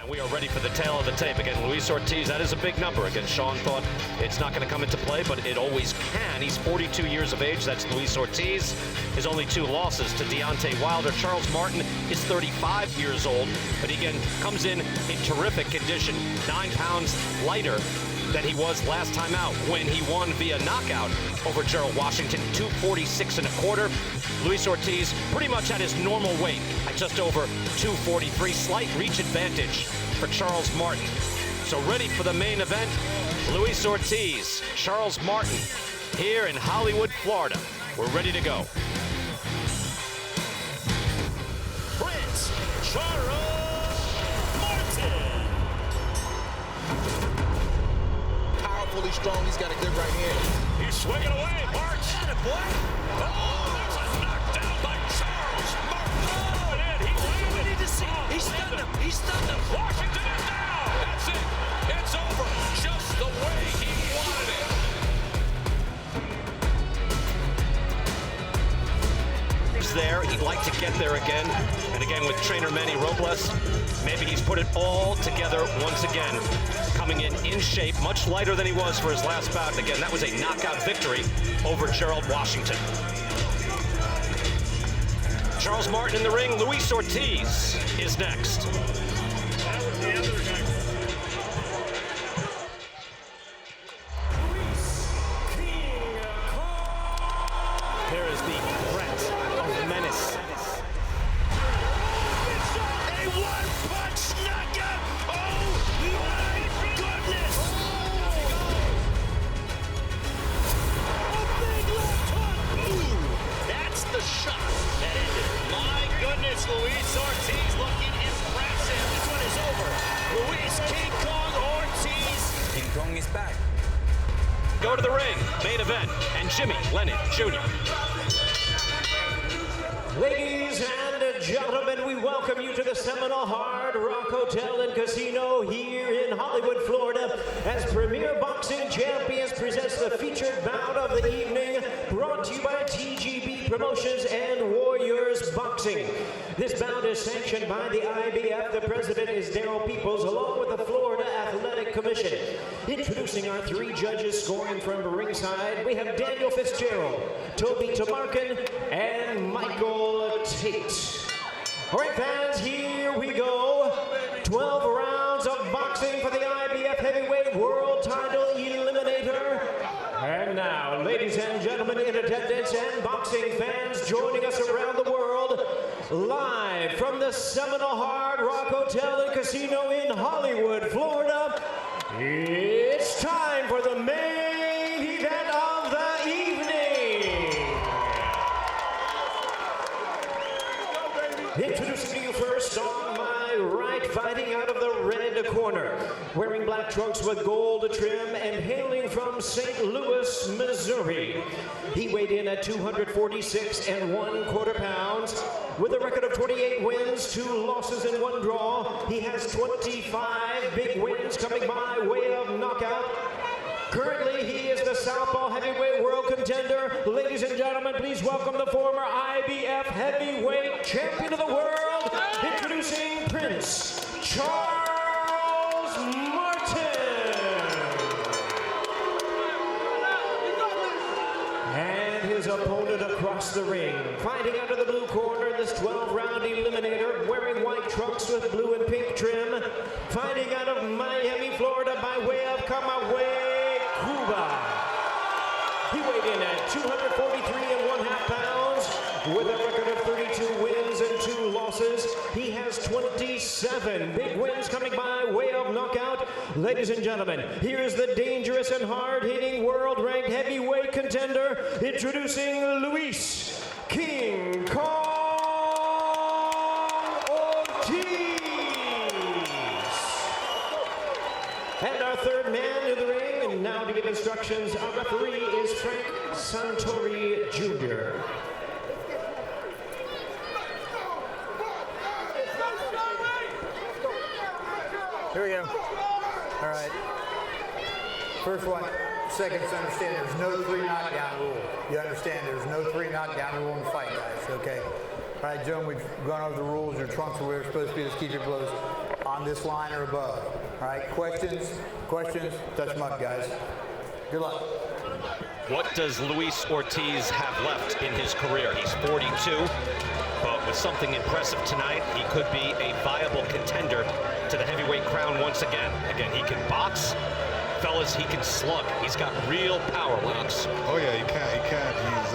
And we are ready for the tail of the tape. Again, Luis Ortiz, that is a big number. Again, Sean thought it's not going to come into play, but it always can. He's 42 years of age. That's Luis Ortiz. His only 2 losses to Deontay Wilder. Charles Martin is 35 years old, but he again comes in terrific condition, 9 pounds lighter than he was last time out when he won via knockout over Gerald Washington, 246.25. Luis Ortiz pretty much at his normal weight at just over 243. Slight reach advantage for Charles Martin. So ready for the main event, Luis Ortiz, Charles Martin, here in Hollywood, Florida. We're ready to go. Prince Charles Martin. Powerfully strong, he's got a good right hand. He's swinging away, March. Boy. Oh, there's a knockdown by Charles Martin. Oh, and he landed. We need to see. He stunned him. He stunned him. Washington is down. That's it. It's over. Just the way he wanted it. He's there. He'd like to get there again. And again, with trainer Manny Robles, maybe he's put it all together once again. Coming in shape, much lighter than he was for his last bout. Again, that was a knockout victory over Gerald Washington. Charles Martin in the ring. Luis Ortiz is next. There is the threat of menace. A one-punch knockout. Oh, my goodness. A big left hook. Ooh, that's the shot that ended. My goodness, Luis Ortiz looking impressive. This one is over. Luis King Kong Ortiz. King Kong is back. Go to the ring, main event, and Jimmy Lennon Jr. Ladies and gentlemen, we welcome you to the Seminole Hard Rock Hotel and Casino here in Hollywood, Florida, as Premier Boxing Champions presents the featured bout of the evening, brought to you by TGB Promotions and Warriors Boxing. This bout is sanctioned by the IBF. The president is Daryl Peoples, along with the Florida Athletic Commission. Introducing our 3 judges scoring from ringside, we have Daniel Fitzgerald, Toby Tamarkin, and Michael Tate. All right, fans, here we go. 12 rounds of boxing for the IBF Heavyweight World Title Eliminator. And now, ladies and gentlemen in attendance and boxing fans joining us around the world, live from the Seminole Hard Rock Hotel and Casino in Hollywood, Florida, it's time for the main event of the evening. Introducing to you first on my right, fighting out of the red corner, wearing black trunks with gold trim and hailing from St. Louis, Missouri. He weighed in at 246 1/4 pounds. With a record of 28 wins, 2 losses and 1 draw, he has 25 big wins coming by way of knockout. Currently, he is the Southpaw Heavyweight World Contender. Ladies and gentlemen, please welcome the former IBF Heavyweight Champion of the World, introducing Prince Charles Martin. And his opponent across the ring, fighting out of the blue corner, this 12-round eliminator, wearing white trunks with blue and pink trim, fighting out of Miami, Florida, by way of Camagüey, Cuba. He weighed in at 243 1/2 pounds with a record of 32 wins and 2 losses. He has 27 big wins coming by way of knockout. Ladies and gentlemen, here's the dangerous and hard-hitting world-ranked heavyweight contender, introducing Luis King Kong Ortiz. And our third man in the ring, and now to give instructions, our referee is Frank Santori Jr. Here we go. All right. First one, seconds to understand there's no 3 knockdown rule. You understand there's no 3 knockdown rule in the fight, guys, okay? All right, Joan, we've gone over the rules. Your trunks are where they're supposed to be. Just keep your blows. on this line or above. All right, questions, touch them up, guys. Good luck. What does Luis Ortiz have left in his career? He's 42, but with something impressive tonight, he could be a viable contender to the heavyweight crown once again. Again, he can box. Fellas, he can slug. He's got real power, Lennox. Oh yeah, he can. He's,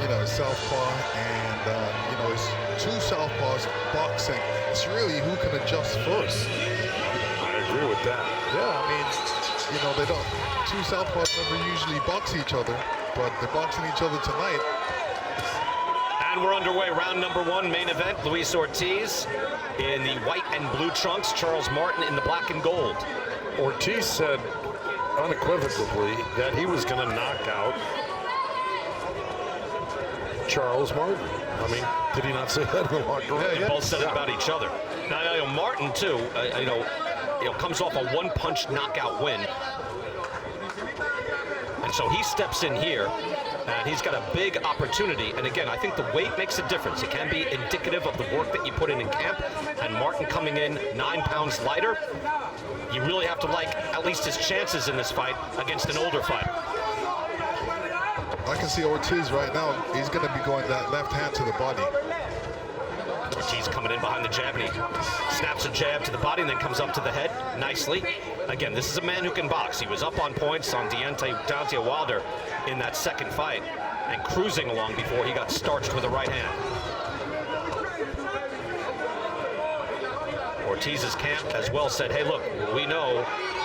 you know, a southpaw, and you know, it's two southpaws boxing. It's really who can adjust first. I agree with that. Yeah, I mean, you know, they don't. Two southpaws never usually box each other, but they're boxing each other tonight. And we're underway. Round number one, main event. Luis Ortiz in the white and blue trunks. Charles Martin in the black and gold. Ortiz said unequivocally that he was going to knock out Charles Martin. I mean, did he not say that in the locker room? They both said it about each other. Now, you know, Martin too. You know, comes off a one-punch knockout win, and so he steps in here, and he's got a big opportunity. And again, I think the weight makes a difference. It can be indicative of the work that you put in camp. And Martin coming in 9 pounds lighter, you really have to like at least his chances in this fight against an older fighter. I can see Ortiz right now. He's going to be going that left hand to the body. Ortiz coming in behind the jab, and he snaps a jab to the body and then comes up to the head nicely. Again, this is a man who can box. He was up on points on Deontay Wilder in that second fight and cruising along before he got starched with a right hand. Ortiz's camp as well said, hey, look, we know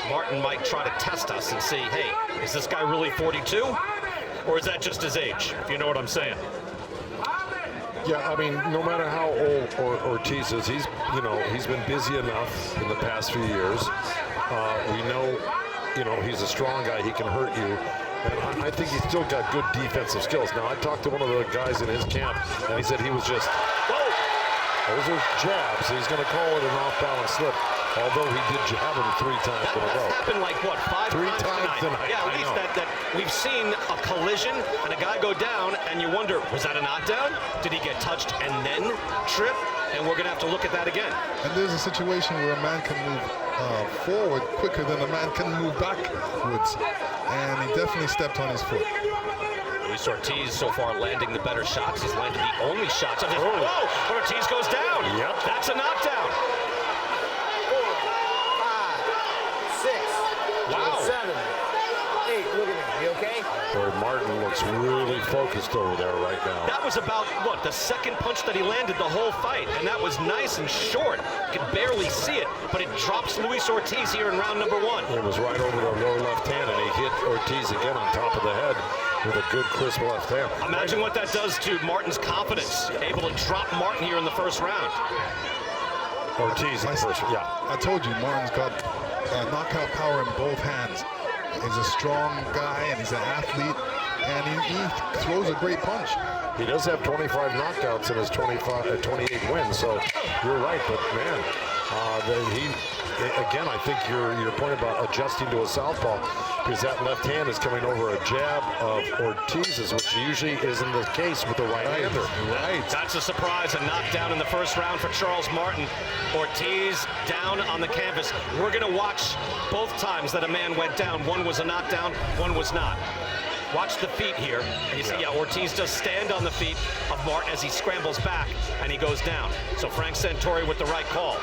Martin might try to test us and see, hey, is this guy really 42? Or is that just his age, if you know what I'm saying? Yeah, I mean, no matter how old Ortiz is, he's been busy enough in the past few years. We know, he's a strong guy. He can hurt you. And I think he's still got good defensive skills. Now, I talked to one of the guys in his camp, and he said he was just, those are jabs. He's going to call it an off-balance slip, although he did jab him 3 times in a row. That's happened like, what, 5 times tonight? Yeah, at least that we've seen a collision and a guy go down, and you wonder, was that a knockdown? Did he get touched and then trip? And we're going to have to look at that again. And there's a situation where a man can move forward quicker than a man can move backwards. And he definitely stepped on his foot. Luis Ortiz so far landing the better shots. He's landed the only shots of his. Oh, Ortiz goes down. Yep. That's a knockdown. 4, 5, 6, Wow. 7, 8. Look at me. You okay? Boy, Martin looks really focused over there right now. That was about, what, the second punch that he landed the whole fight. And that was nice and short. You could barely see it, but it drops Luis Ortiz here in round number 1. It was right over the lower left hand, and he hit Ortiz again on top of the head with a good, crisp left hand. Imagine what that does to Martin's confidence. Able to drop Martin here in the first round. Ortiz in the first round. Yeah. I told you, Martin's got knockout power in both hands. He's a strong guy, and he's an athlete, and he throws a great punch. He does have 25 knockouts in his 28 wins, so you're right, but man, again, I think your point about adjusting to a southpaw, because that left hand is coming over a jab of Ortiz's, which usually isn't the case with the right-hander. Right. That's a surprise, a knockdown in the first round for Charles Martin. Ortiz down on the canvas. We're going to watch both times that a man went down. One was a knockdown, one was not. Watch the feet here. And you see, Ortiz does stand on the feet of Martin as he scrambles back, and he goes down. So Frank Santori with the right call.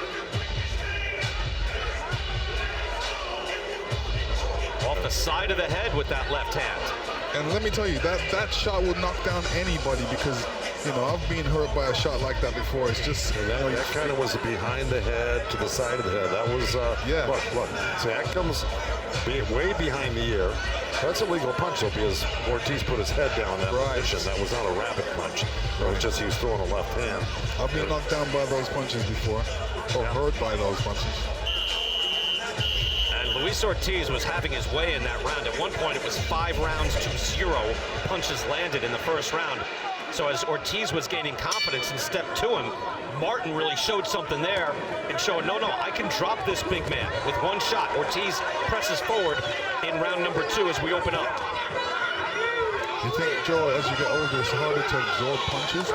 Off the side of the head with that left hand. And let me tell you, that shot would knock down anybody, because, I've been hurt by a shot like that before. It's just... that kind of was behind the head to the side of the head. That was, look. See, that comes way behind the ear. That's a legal punch, though, because Ortiz put his head down in that position. That was not a rapid punch. It was just he was throwing a left hand. I've been knocked down by those punches before, or hurt by those punches. Luis Ortiz was having his way in that round. At one point, it was 5 rounds to 0 punches landed in the first round. So as Ortiz was gaining confidence and stepped to him, Martin really showed something there and showed, no, I can drop this big man with one shot. Ortiz presses forward in round number 2 as we open up. You think, Joe, as you get older, it's harder to absorb punches?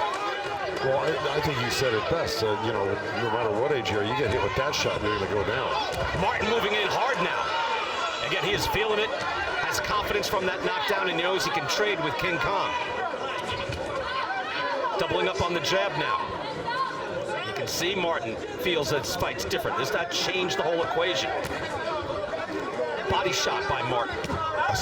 Well, I think you said it best. You know, no matter what age you are, you get hit with that shot, you're going to go down. Martin moving in hard now. Again, he is feeling it, has confidence from that knockdown, and knows he can trade with King Kong. Doubling up on the jab now. You can see Martin feels that this fight's different. Does that change the whole equation? Body shot by Martin.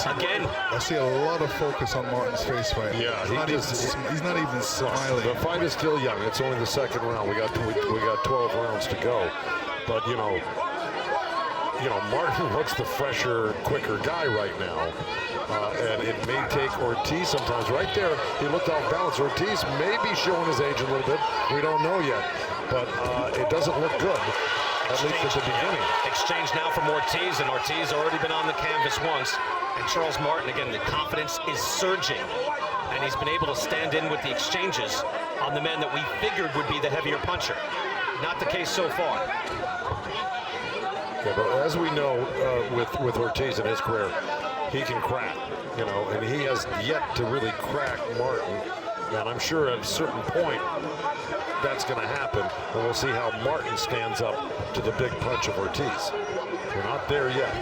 Again, I see a lot of focus on Martin's face right now. Yeah, he's not even smiling. The fight is still young. It's only the second round. We got 12 rounds to go. But you know, Martin looks the fresher, quicker guy right now. And it may take Ortiz sometimes. Right there, he looked off balance. Ortiz may be showing his age a little bit. We don't know yet. But it doesn't look good, at least at the beginning. Exchange now from Ortiz, and Ortiz already been on the canvas once. And Charles Martin, again, the confidence is surging. And he's been able to stand in with the exchanges on the man that we figured would be the heavier puncher. Not the case so far. Yeah, but as we know with Ortiz in his career, he can crack, you know, and he has yet to really crack Martin. And I'm sure at a certain point that's going to happen, and we'll see how Martin stands up to the big punch of Ortiz. We're not there yet.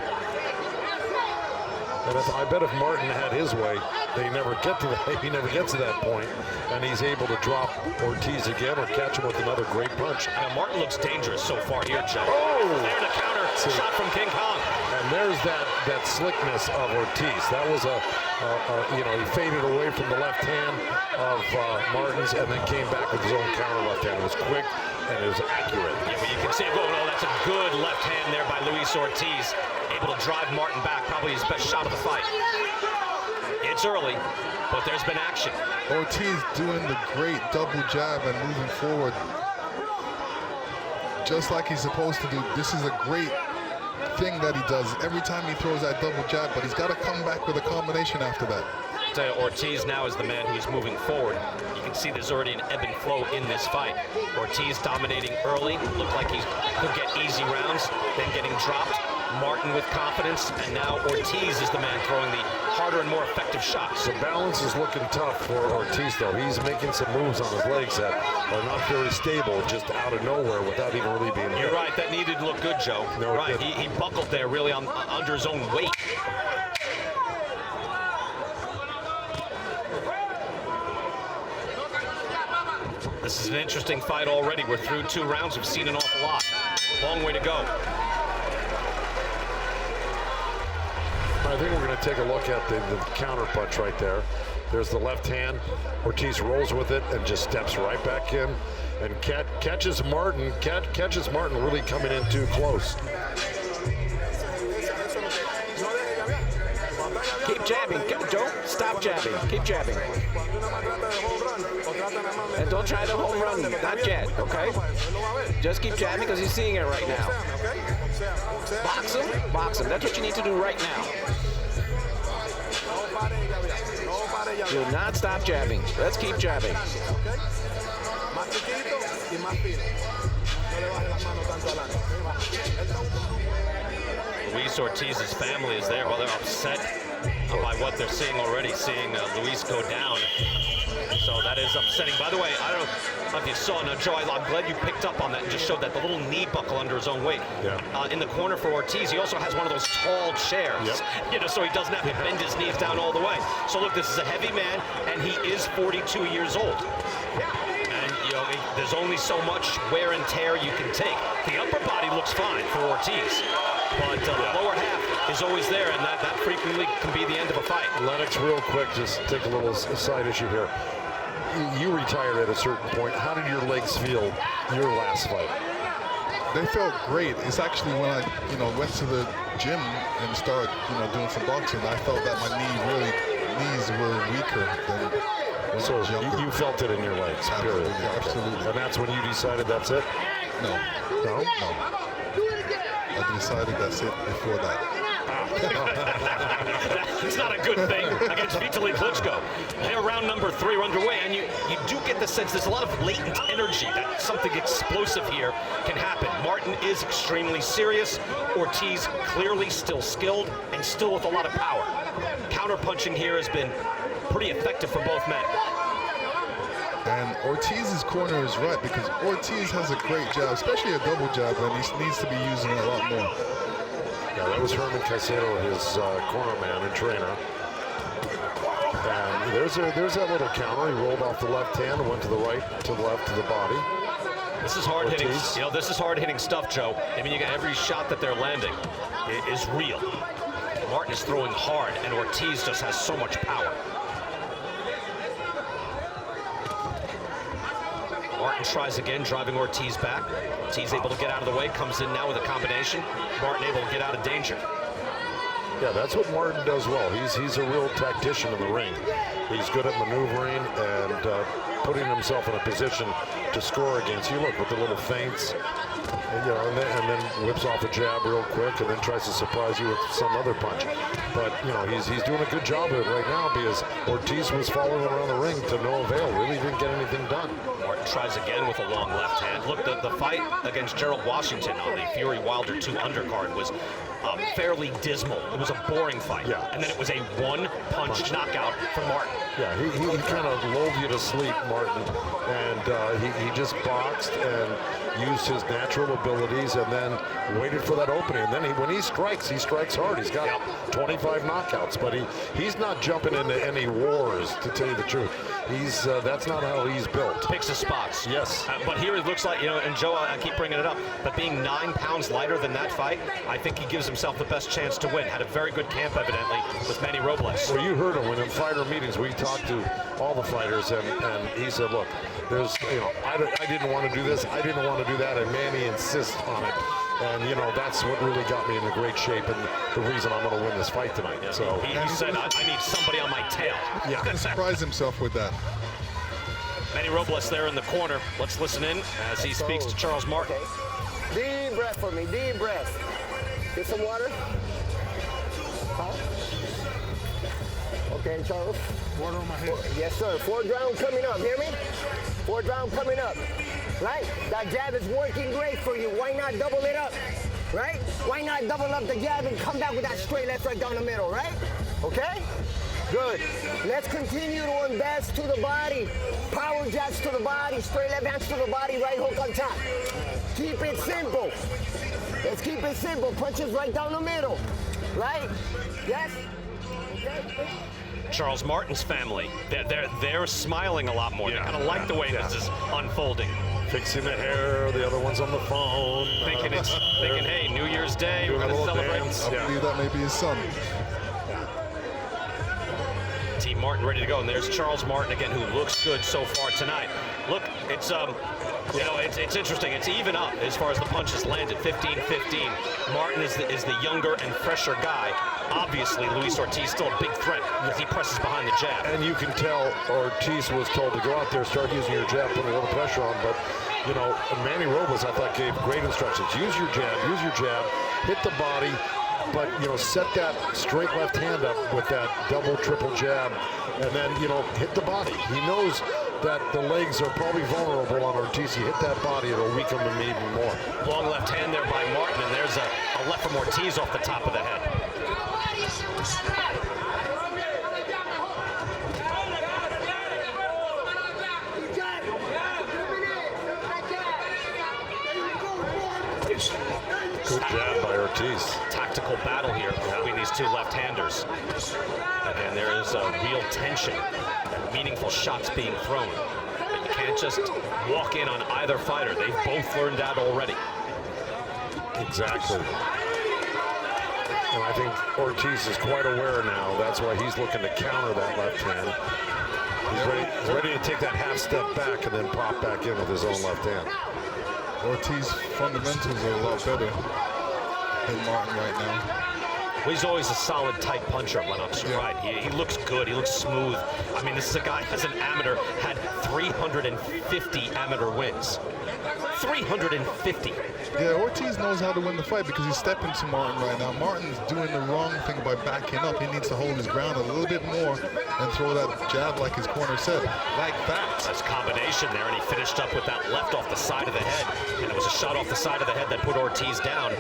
And I bet if Martin had his way, he never gets to that point, and he's able to drop Ortiz again or catch him with another great punch. Now, Martin looks dangerous so far here, Joe. Oh! There the counter shot from King Kong. And there's that slickness of Ortiz. That was you know, he faded away from the left hand of Martin's and then came back with his own counter left hand. It was quick and it was accurate. Yeah, but you can see, oh no, that's a good left hand there by Luis Ortiz. Able to drive Martin back, probably his best shot of the fight. It's early, but there's been action. Ortiz doing the great double jab and moving forward just like he's supposed to do. This is a great thing that he does every time he throws that double jab, but he's got to come back with a combination after that. Ortiz now is the man who's moving forward. You can see there's already an ebb and flow in this fight. Ortiz dominating early, looked like he could get easy rounds, then getting dropped. Martin with confidence, and now Ortiz is the man throwing the harder and more effective shots. The balance is looking tough for Ortiz, though. He's making some moves on his legs that are not very stable, just out of nowhere without even really being hit. You're right, that needed to look good, Joe. No, right, he buckled there really under his own weight. This is an interesting fight already. We're through 2 rounds. We've seen an awful lot. Long way to go. I think we're going to take a look at the counter punch right there. There's the left hand. Ortiz rolls with it and just steps right back in and catches Martin. Catches Martin really coming in too close. Keep jabbing. Don't stop jabbing. Keep jabbing. And don't try the home run. Not yet, okay? Just keep jabbing because he's seeing it right now. Box him. Box him. That's what you need to do right now. Do not stop jabbing. Let's keep jabbing. Luis Ortiz's family is there. Well, they're upset by what they're seeing already, seeing Luis go down. So that is upsetting. By the way, I don't know if you saw, now Joe, I'm glad you picked up on that and just showed that the little knee buckle under his own weight. Yeah. In the corner for Ortiz, he also has one of those tall chairs, you know, so he doesn't have to bend his knees down all the way. So look, this is a heavy man, and he is 42 years old. And, you know, there's only so much wear and tear you can take. The upper body looks fine for Ortiz, but the lower half is always there, and that frequently can be the end of a fight. Lennox, real quick, just take a little side issue here. You retired at a certain point. How did your legs feel your last fight? They felt great. It's actually when I, you know, went to the gym and started, you know, doing some boxing, I felt that my knees were weaker than when I was younger. You felt it in your legs, period. Absolutely. And that's when you decided that's it? No. No? No. I decided that's it before that. It's not a good thing against Vitaly Klitschko. Here, round number 3 are underway, and you do get the sense there's a lot of latent energy that something explosive here can happen. Martin is extremely serious. Ortiz clearly still skilled and still with a lot of power. Counter-punching here has been pretty effective for both men. And Ortiz's corner is right because Ortiz has a great jab, especially a double jab, and he needs to be using it a lot more. Yeah, that was Herman Caicedo, his corner man and trainer. And there's that little counter. He rolled off the left hand and went to the right, to the left, to the body. This is hard hitting. You know, this is hard hitting stuff, Joe. I mean, you got every shot that they're landing is real. Martin is throwing hard, and Ortiz just has so much power. Martin tries again, driving Ortiz back. Ortiz able to get out of the way, comes in now with a combination. Martin able to get out of danger. Yeah, that's what Martin does well. He's a real tactician in the ring. He's good at maneuvering and putting himself in a position to score against you. Look, with the little feints, and, you know, and then whips off a jab real quick, and then tries to surprise you with some other punch. But you know, he's doing a good job of it right now because Ortiz was following around the ring to no avail. Really didn't get anything done. Martin tries again with a long left hand. Look, the fight against Gerald Washington on the Fury Wilder 2 undercard was fairly dismal. It was a boring fight. Yeah. And then it was a one-punch knockout from Martin. Yeah, he kind of lulled you to sleep, Martin, and he just boxed and used his natural abilities and then waited for that opening. And then when he strikes hard. He's got 25 knockouts, but he's not jumping into any wars, to tell you the truth. That's not how he's built. Picks his spots. Yes. But here it looks like, you know, and Joe, I keep bringing it up, but being 9 pounds lighter than that fight, I think he gives himself the best chance to win. Had a very good camp, evidently, with Manny Robles. Well, you heard him when in fighter meetings we talked to all the fighters, and he said, look, there's, you know, I didn't want to do this, I didn't want to do that, and Manny insists on it. And, you know, that's what really got me into great shape and the reason I'm going to win this fight tonight. Yeah, so he said, I need somebody on my tail. Yeah. He surprised himself with that. Manny Robles there in the corner. Let's listen in as he speaks to Charles Martin. Okay. Deep breath for me, deep breath. Get some water. Huh? Okay, Charles. Water on my head. Yes, sir. 4th round coming up. Hear me? 4th round coming up. Right? That jab is working great for you. Why not double it up? Right? Why not double up the jab and come back with that straight left right down the middle, right? Okay? Good. Let's continue to invest to the body. Power jabs to the body. Straight left hands to the body. Right hook on top. Keep it simple. Let's keep it simple. Punches right down the middle. Right? Yes? Okay. Charles Martin's family, they're smiling a lot more. They kind of like the way this is unfolding. Fixing the hair, the other one's on the phone. Thinking, hey, New Year's Day, we're going to celebrate. I believe that may be his son. Team Martin ready to go, and there's Charles Martin again, who looks good so far tonight. Look, it's you know, it's interesting. It's even up as far as the punches landed, 15-15. Martin is the younger and fresher guy. Obviously, Luis Ortiz still a big threat as he presses behind the jab. And you can tell Ortiz was told to go out there, start using your jab, put a little pressure on. But, you know, Manny Robles, I thought, gave great instructions. Use your jab, hit the body, but, you know, set that straight left hand up with that double, triple jab, and then, you know, hit the body. He knows that the legs are probably vulnerable on Ortiz. You hit that body, it'll weaken him even more. Long left hand there by Martin, and there's a left from Ortiz off the top of the head. Good jab by Ortiz. Tactical battle here between these two left-handers. And there is a real tension and meaningful shots being thrown. But you can't just walk in on either fighter. They've both learned that already. Exactly. And I think Ortiz is quite aware now. That's why he's looking to counter that left hand. He's ready to take that half step back and then pop back in with his own left hand. Ortiz's fundamentals are a lot better than Martin right now. Well, he's always a solid, tight puncher, Lennox. You're right. He looks good. He looks smooth. I mean, this is a guy, as an amateur, had 350 amateur wins. 350. Yeah, Ortiz knows how to win the fight because he's stepping to Martin right now. Martin's doing the wrong thing by backing up. He needs to hold his ground a little bit more and throw that jab like his corner said, like that. That's combination there, and he finished up with that left off the side of the head. And it was a shot off the side of the head that put Ortiz down.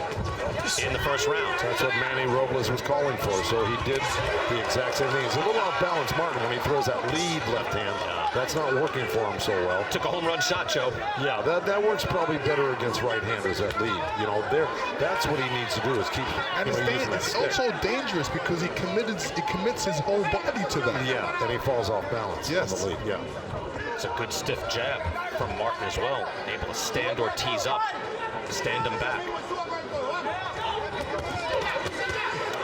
in the first round. That's what Manny Robles was calling for, so he did the exact same thing. He's a little off balance, Martin, when he throws that lead left hand. That's not working for him so well. Took a home run shot, Joe. Yeah, that works probably better against right-handers, that lead. You know, that's what he needs to do is keep. And it's also dangerous because he commits his whole body to that. Yeah, and he falls off balance. Yes. On the lead. Yeah. It's a good stiff jab from Martin as well. Able to stand Ortiz up, stand him back.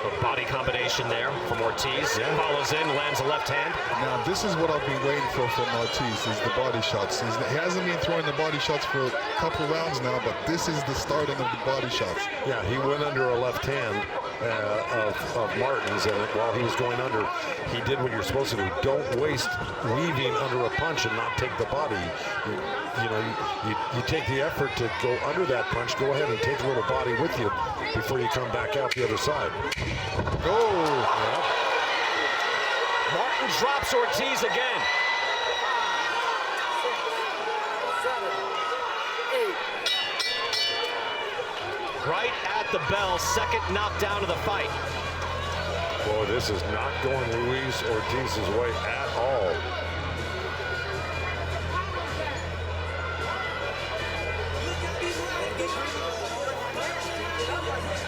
A body combination there from Ortiz. Yeah. Follows in, lands a left hand. Now, this is what I've been waiting for from Ortiz, is the body shots. He hasn't been throwing the body shots for a couple rounds now, but this is the starting of the body shots. Yeah, he went under a left hand of Martin's, and while he was going under, he did what you're supposed to do. Don't waste weaving under a punch and not take the body. You take the effort to go under that punch. Go ahead and take a little body with you before you come back out the other side. Yeah. Martin drops Ortiz again. 7, 8. Right at the bell, second knockdown of the fight. Boy, this is not going Luis Ortiz's way at all.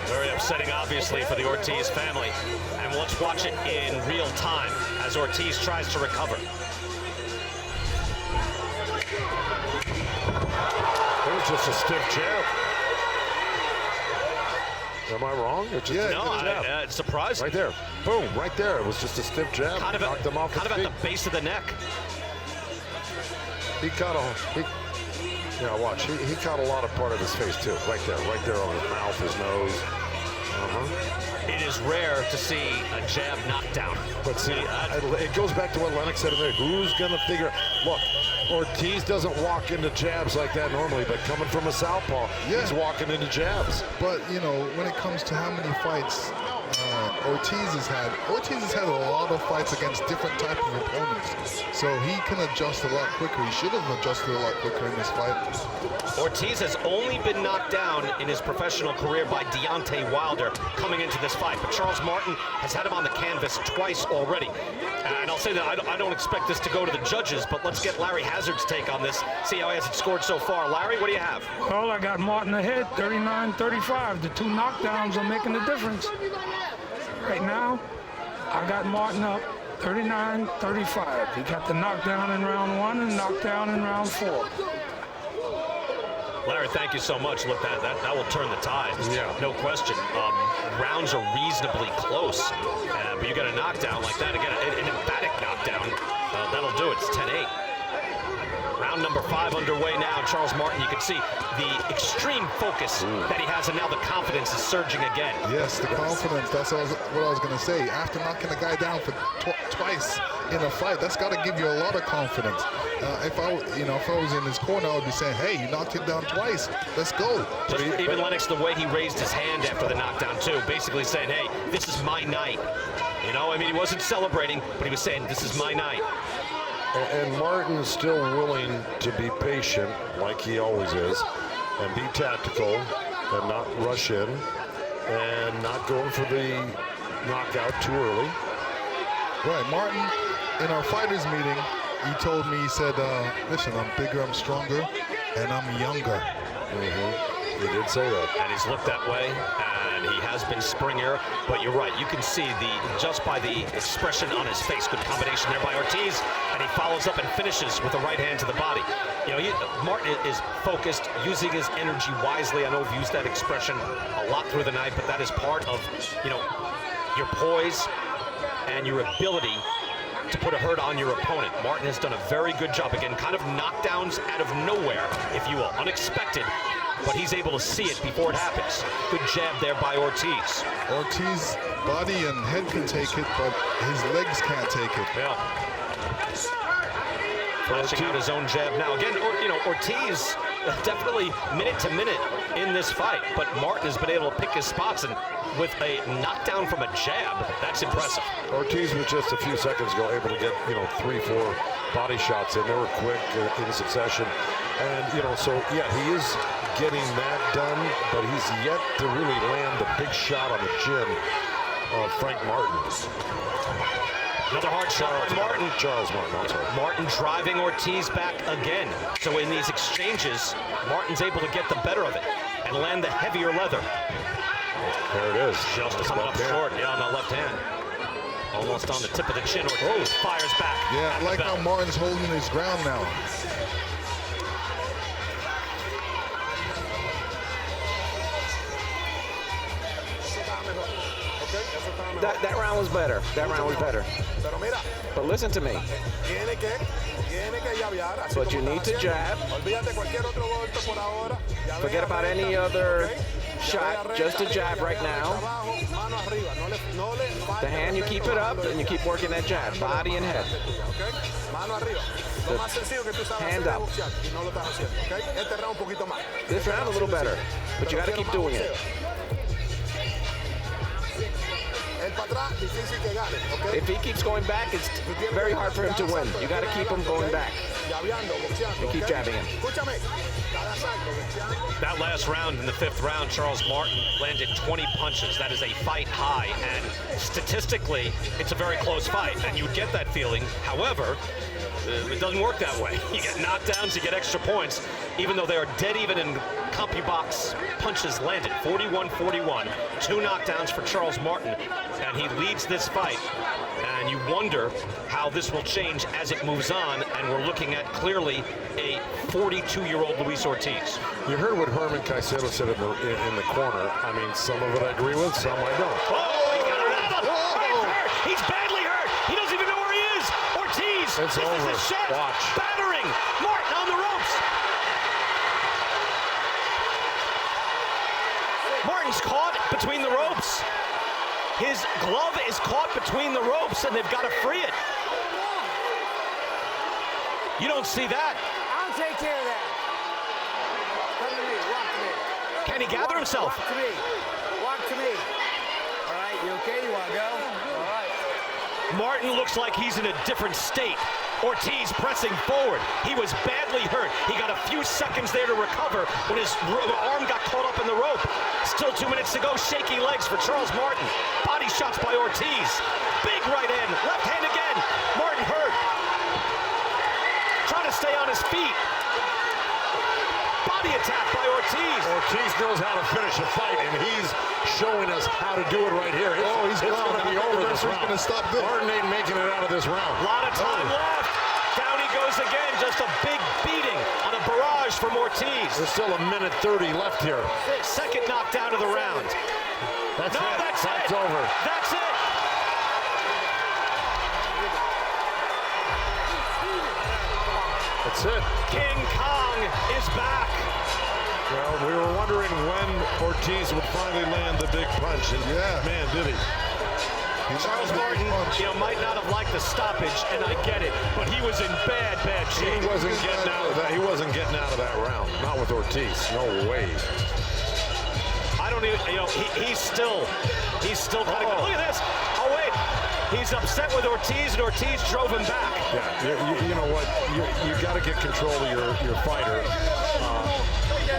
Very upsetting, obviously, for the Ortiz family. And let's watch it in real time as Ortiz tries to recover. It was just a stiff jab. Am I wrong? It's just No, it's surprising. right there. Boom, right there. It was just a stiff jab. Kind of knocked him off his at feet. the base of the neck. He caught watch. He caught a lot of part of his face too. Right there on his mouth, his nose. It is rare to see a jab knockdown. But see, it goes back to what Lennox said a minute. Who's gonna figure? Look, Ortiz doesn't walk into jabs like that normally, but coming from a southpaw, he's walking into jabs. But you know, when it comes to how many fights Ortiz has had a lot of fights against different type of opponents, so he can adjust a lot quicker. He should have adjusted a lot quicker in this fight. Ortiz has only been knocked down in his professional career by Deontay Wilder coming into this fight, but Charles Martin has had him on the canvas twice already. And I'll say that I don't expect this to go to the judges, but let's get Larry Hazard's take on this, see how he has it scored so far. Larry, what do you have? Well, I got Martin ahead, 39-35. The two knockdowns are making the difference. Right now, I got Martin up 39-35. He got the knockdown in round 1 and knockdown in round 4. Larry, thank you so much. Look, that will turn the tide. Yeah. No question. Rounds are reasonably close, but you get a knockdown like that, again, an emphatic knockdown, that'll do it. It's 10-8. Round number 5 underway now. Charles Martin, you can see the extreme focus that he has, and now the confidence is surging again. Yes, the confidence. That's what I was going to say. After knocking a guy down for twice in a fight, that's got to give you a lot of confidence. If I was in his corner, I would be saying, "Hey, you knocked him down twice. Let's go." But even Lennox, the way he raised his hand after the knockdown too, basically saying, "Hey, this is my night." You know, I mean, he wasn't celebrating, but he was saying, "This is my night." And Martin's still willing to be patient, like he always is, and be tactical, and not rush in, and not going for the knockout too early. Right, Martin, in our fighters meeting, he told me, he said, listen, I'm bigger, I'm stronger, and I'm younger. He did say that. And he's looked that way, and he has been springier, but you're right, you can see just by the expression on his face, good combination there by Ortiz, and he follows up and finishes with a right hand to the body. You know, Martin is focused, using his energy wisely. I know we've used that expression a lot through the night, but that is part of, you know, your poise and your ability to put a hurt on your opponent. Martin has done a very good job. Again, kind of knockdowns out of nowhere, if you will, unexpected, but he's able to see it before it happens. Good jab there by Ortiz. Ortiz, body and head can take it, but his legs can't take it. Yeah. Flashing out his own jab now. Again, you know, Ortiz definitely minute to minute in this fight, but Martin has been able to pick his spots, and with a knockdown from a jab, that's impressive. Ortiz was just a few seconds ago able to get, 3-4 body shots in. They were quick in succession. And, so, yeah, he is getting that done, but he's yet to really land the big shot on the chin of Frank Martin. Another hard shot by Martin. Charles Martin, I'm sorry. Martin driving Ortiz back again. So in these exchanges, Martin's able to get the better of it and land the heavier leather. There it is. Just coming up short, yeah, on the left hand. Almost on the tip of the chin. Ortiz fires back. Yeah, I like how Martin's holding his ground now. That round was better. That round was better. But listen to me. But you need to jab. Forget about any other shot. Just a jab right now. The hand, you keep it up, and you keep working that jab. Body and head. Hand up. This round a little better, but you got to keep doing it. If he keeps going back, it's very hard for him to win. You got to keep him going back. You keep jabbing him. That last round in the 5th round, Charles Martin landed 20 punches. That is a fight high, and statistically, it's a very close fight, and you would get that feeling. However, it doesn't work that way. You get knockdowns, you get extra points, even though they are dead even in CompuBox punches landed. 41-41, 2 knockdowns for Charles Martin, and he leads this fight. And you wonder how this will change as it moves on, and we're looking at clearly a 42-year-old Luis Ortiz. You heard what Herman Caicedo said in the corner. I mean, some of it I agree with, some I don't. Oh, he got another! Hurt. He's badly hurt. He doesn't even know where he is. Ortiz, it's this over. is a chef. Watch. Battering Martin on the ropes. Martin's caught between the ropes. His glove is caught between the ropes, and they've got to free it. You don't see that. I'll take care of that. Come to me. Walk to me. Can he gather himself? Walk to me. Walk to me. All right, you okay? You want to go? All right. Martin looks like he's in a different state. Ortiz pressing forward. He was badly hurt. He got a few seconds there to recover when his arm got caught up in the rope. Still 2 minutes to go. Shaky legs for Charles Martin. Body shots by Ortiz. Big right hand. Left hand again. Martin hurt. Trying to stay on his feet. Body attack by Ortiz. Ortiz knows how to finish a fight, and he's showing us how to do it right here. It's going to be over this round. Going to stop this. Martin ain't making it out of this round. A lot of time left. Down he goes again. Just a big beating on a barrage from Ortiz. There's still a minute 30 left here. Second knockdown of the round. That's no, it. That's it. Over. That's it. That's it. King Kong is back. Well, we were wondering when Ortiz would finally land the big punch, and man, did he. Charles Martin, might not have liked the stoppage, and I get it, but he was in bad shape. He wasn't getting out of that. He wasn't getting out of that round. Not with Ortiz. No way. I don't even. He's still kind of. Look at this. Oh wait. He's upset with Ortiz, and Ortiz drove him back. Yeah, you know what? You got to get control of your fighter,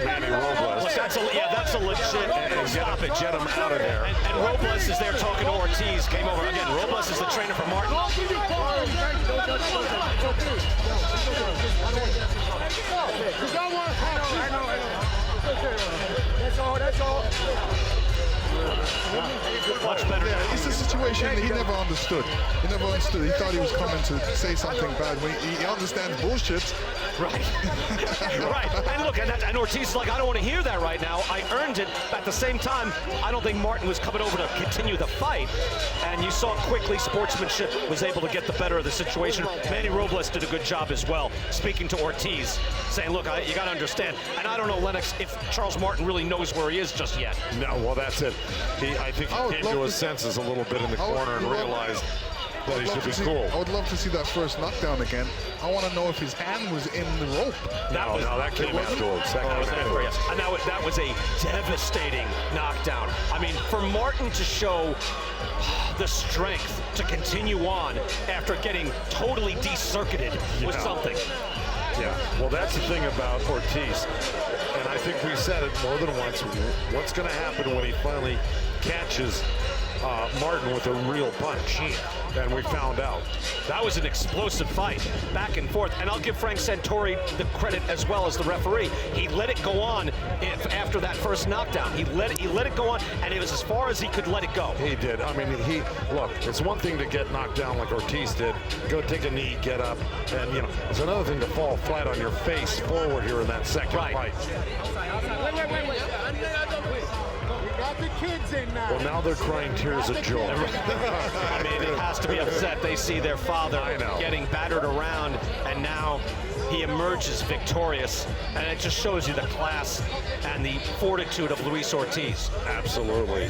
Manny Robles. Look, that's a legit stoppage. Get him out of there. And Robles is there talking to Ortiz. Came over again. Robles is the trainer for Martin. That's all. Much better. Yeah, it's a situation he never understood. He thought he was coming to say something bad. When he understands bullshit. Right. Right. And look, and Ortiz is like, I don't want to hear that right now. I earned it. At the same time, I don't think Martin was coming over to continue the fight. And you saw quickly sportsmanship was able to get the better of the situation. Manny Robles did a good job as well, speaking to Ortiz, saying, look, you got to understand. And I don't know, Lennox, if Charles Martin really knows where he is just yet. No, well, that's it. I think he came to his senses a little bit in the corner and realized But he should be cool. I would love to see that first knockdown again. I want to know if his hand was in the rope. No, that came afterwards. That was afterwards. And that was a devastating knockdown. I mean, for Martin to show the strength to continue on after getting totally de-circuited was something. Yeah, well, that's the thing about Ortiz. And I think we said it more than once. What's going to happen when he finally catches Martin with a real punch? And we found out. That was an explosive fight, back and forth. And I'll give Frank Santori the credit as well as the referee. He let it go on after that first knockdown. He let it go on, and it was as far as he could let it go. He did. I mean, look, it's one thing to get knocked down like Ortiz did, go take a knee, get up, and, you know, it's another thing to fall flat on your face forward here in that second fight. Wait. Got the kids in now. Well, now they're crying tears of joy. I mean, it has to be upset. They see their father getting battered around, and now he emerges victorious. And it just shows you the class and the fortitude of Luis Ortiz. Absolutely.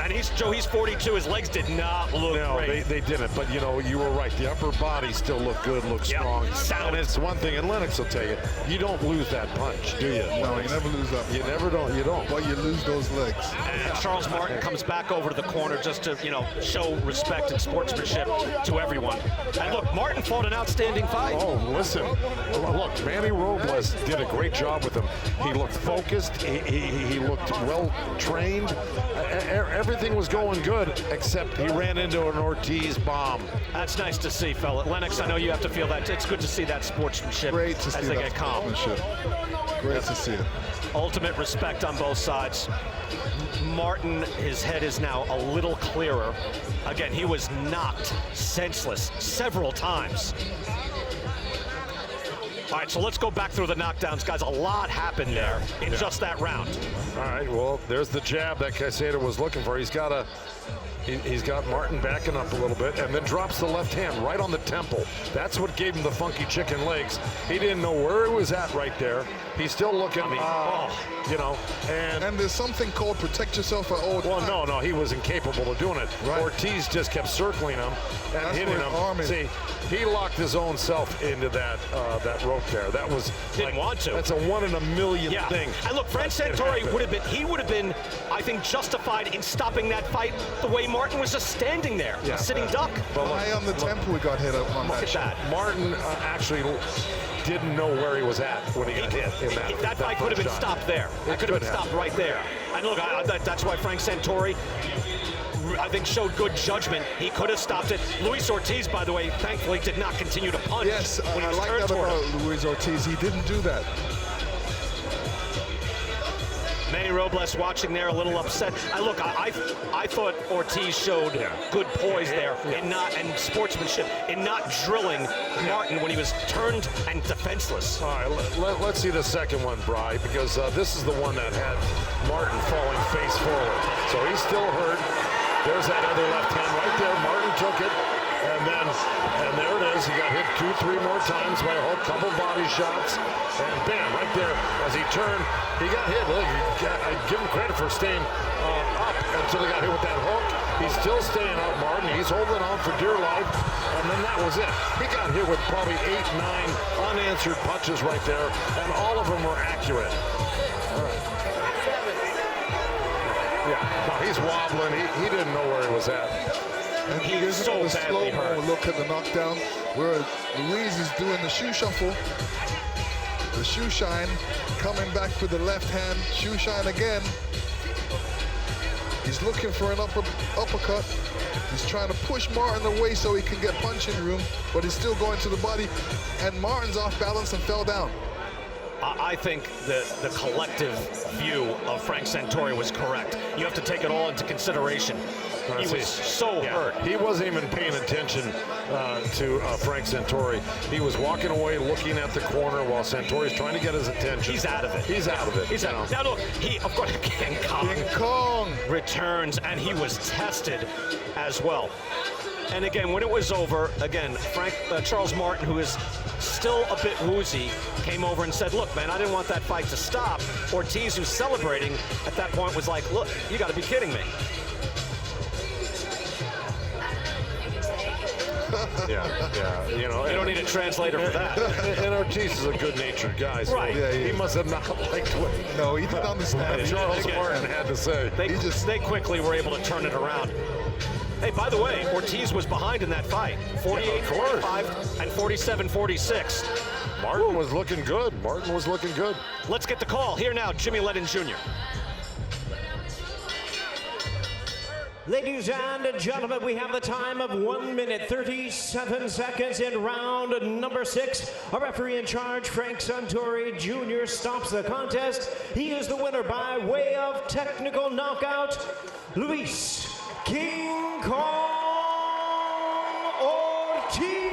And he's 42. His legs did not look great. They didn't. But, you know, you were right. The upper body still looked good, looked strong. Sound. And it's one thing, and Lennox will tell you, you don't lose that punch, do you? No, you never lose that. You never don't. You don't. But you lose those legs. And Charles Martin comes back over to the corner just to, you know, show respect and sportsmanship to everyone. And look, Martin fought an outstanding fight. Oh, listen. Look, Manny Robles did a great job with him. He looked focused. He looked well trained. Everything was going good, except he ran into an Ortiz bomb. That's nice to see, fella. Lennox, I know you have to feel that. It's good to see that sportsmanship. Great to see as they that get calm. Great to see it. Ultimate respect on both sides. Martin, his head is now a little clearer. Again, he was knocked senseless several times. All right, so let's go back through the knockdowns, guys. A lot happened there in just that round. All right, well, there's the jab that Caicedo was looking for. He's got Martin backing up a little bit, and then drops the left hand right on the temple. That's what gave him the funky chicken legs. He didn't know where he was at right there. He's still looking, you know, and there's something called protect yourself at all times. Well, no, he was incapable of doing it. Right. Ortiz just kept circling him and hitting him. See, he locked his own self into that rope there. That was didn't want to. That's a 1 in a million thing. And look, Frank Santori would have been, I think, justified in stopping that fight the way Martin was just standing there, a sitting duck. But high on the tempo, he got hit on that shot. Martin actually didn't know where he was at when he got hit in that. That fight could have been stopped there. It could have been stopped right there. And look, that's why Frank Santori, I think, showed good judgment. He could have stopped it. Luis Ortiz, by the way, thankfully did not continue to punch. Yes, I like that about Luis Ortiz. He didn't do that. Manny Robles watching there, a little upset. Look, I thought Ortiz showed good poise there and sportsmanship in not drilling Martin when he was turned and defenseless. All right, let's see the second one, Bri, because this is the one that had Martin falling face forward. So he's still hurt. There's that other left hand right there. Martin took it, and there it is. He got hit 2-3 more times by a whole couple body shots, and bam, right there as he turned. He got hit. Look, I give him credit for staying up until he got hit with that hook. He's still staying up, Martin. He's holding on for dear life. And then that was it. He got hit with probably 8, 9 unanswered punches right there, and all of them were accurate. All right. Yeah, no, he's wobbling. He didn't know where he was at. And he's so the slow-mo look at the knockdown where Luis is doing the shoe shuffle. The shoe shine, coming back with the left hand, shoe shine again. He's looking for an uppercut. He's trying to push Martin away so he can get punching room, but he's still going to the body, and Martin's off balance and fell down. I think the collective view of Frank Santori was correct. You have to take it all into consideration. He was so hurt. He wasn't even paying attention to Frank Santori. He was walking away, looking at the corner while Santori's trying to get his attention. He's out of it. He's out of it. He's out. Now look, of course, King Kong returns, and he was tested as well. And again, when it was over, again, Charles Martin, who is still a bit woozy, came over and said, look, man, I didn't want that fight to stop. Ortiz, who's celebrating at that point, was like, look, you got to be kidding me. Yeah. You know, You don't need a translator for that. And Ortiz is a good-natured guy. So Right. Yeah, he must have not liked what No, he didn't understand. Charles Martin had to say. They quickly were able to turn it around. Hey, by the way, Ortiz was behind in that fight. 48-45 and 47-46. Martin was looking good. Let's get the call. Here now, Jimmy Lennon Jr. Ladies and gentlemen, we have the time of 1 minute 37 seconds in round number 6. Our referee in charge, Frank Suntory Jr., stops the contest. He is the winner by way of technical knockout, Luis King Kong Ortiz.